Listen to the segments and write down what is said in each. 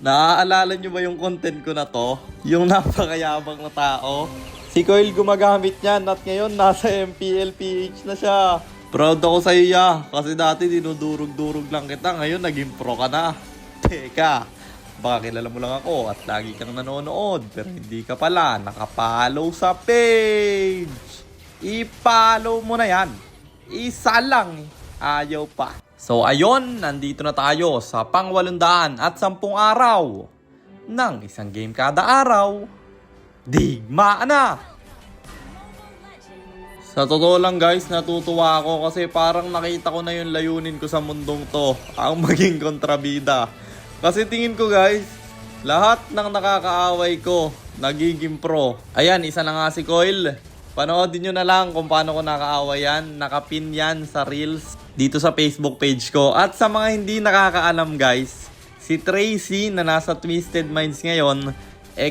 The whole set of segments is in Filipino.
Naaalala nyo ba yung content ko na to? Yung napakayabang na tao? Si Coil gumagamit niyan at ngayon nasa MPL PH na siya. Proud ako sa iya kasi dati dinudurog-durog lang kita, ngayon naging pro ka na. Teka, baka kilala mo lang ako at lagi kang nanonood pero hindi ka pala nakapollow sa page. I-follow mo na yan. Isa lang eh. Ayaw pa. So ayun, nandito na tayo sa pang-810 araw ng isang game kada araw. Digmaan na! Sa totoo lang guys, natutuwa ako kasi parang nakita ko na yung layunin ko sa mundong to, ang maging kontrabida. Kasi tingin ko guys, lahat ng nakakaaway ko, nagiging pro. Ayan, isa na nga si Coil. Panoodin nyo na lang kung paano ko nakaaway yan. Nakapin yan sa Reels dito sa Facebook page ko. At sa mga hindi nakakaalam guys, si Tracy na nasa Twisted Minds ngayon,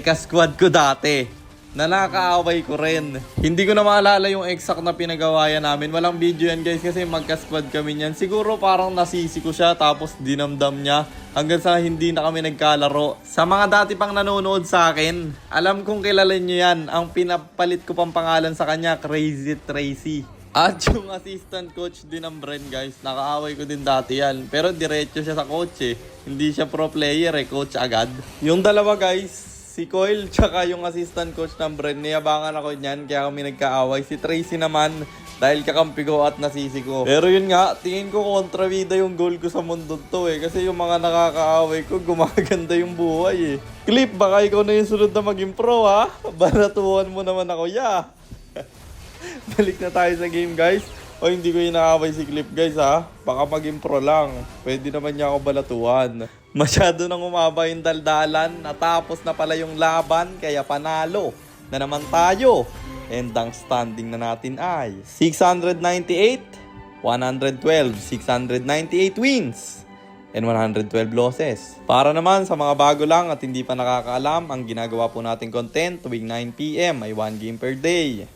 ka-squad ko dati. Na nakakaaway ko rin. Hindi ko na maalala yung exact na pinagawayan namin. Walang video yan guys kasi magka-squad kami niyan. Siguro parang nasisi ko siya tapos dinamdam niya. Hanggang sa hindi na kami nagkalaro. Sa mga dati pang nanonood sa akin, alam kong kilala niyo yan. Ang pinapalit ko pang pangalan sa kanya, Crazy Tracy. At yung assistant coach din ng Bren guys, nakaaway ko din dati yan. Pero diretso siya sa coach eh. Hindi siya pro player eh, coach agad. Yung dalawa guys, si Coil tsaka yung assistant coach ng Bren, niyabangan ako niyan kaya kami nagkaaway. Si Tracy naman, dahil kakampi ko at nasisi ko. Pero yun nga, tingin ko kontrabida yung goal ko sa mundo to eh. Kasi yung mga nakakaaway ko, gumaganda yung buhay eh. Clip, baka ikaw na yung sunod na maging pro ha? Baratuhan mo naman ako, yeah. Balik na tayo sa game guys. O hindi ko inaaway si Clip guys ha. Baka maging pro lang. Pwede naman niya ako balatuhan. Masyado nang umaba yung daldalan. Natapos na pala yung laban kaya panalo na naman tayo. And ang standing na natin ay 698, 112, 698 wins and 112 losses. Para naman sa mga bago lang at hindi pa nakakaalam, ang ginagawa po nating content tuwing 9 PM ay 1 game per day.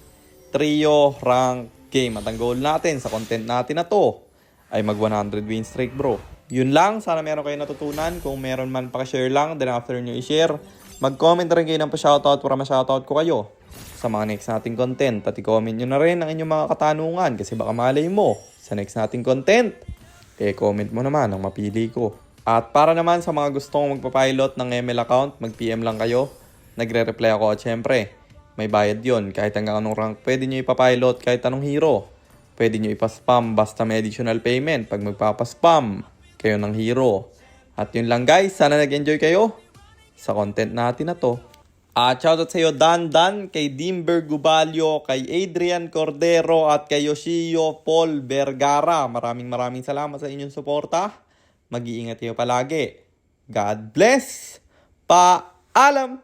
Trio rank game. At ang goal natin sa content natin na to ay mag 100 win streak bro. Yun lang, sana meron kayo natutunan. Kung meron man pa-share lang, then after nyo i-share, mag-comment rin kayo ng pa-shoutout para ma-shoutout ko kayo sa mga next nating content. At i-comment nyo na rin ang inyong mga katanungan kasi baka malay mo sa next nating content, comment mo naman ang mapili ko. At para naman sa mga gustong magpa-pilot ng ML account, mag-PM lang kayo. Nagre-reply ako at syempre, may bayad yon. Kahit hanggang anong rank, pwede nyo ipapilot kahit anong hero. Pwede nyo ipaspam basta may additional payment pag magpapaspam kayo ng hero. At yun lang guys, sana nag-enjoy kayo sa content natin na to. At shoutout sa iyo Dan, kay Dimber Gubalio, kay Adrian Cordero at kay Yoshio Paul Vergara. Maraming salamat sa inyong suporta. Mag-iingat kayo palagi. God bless. Paalam!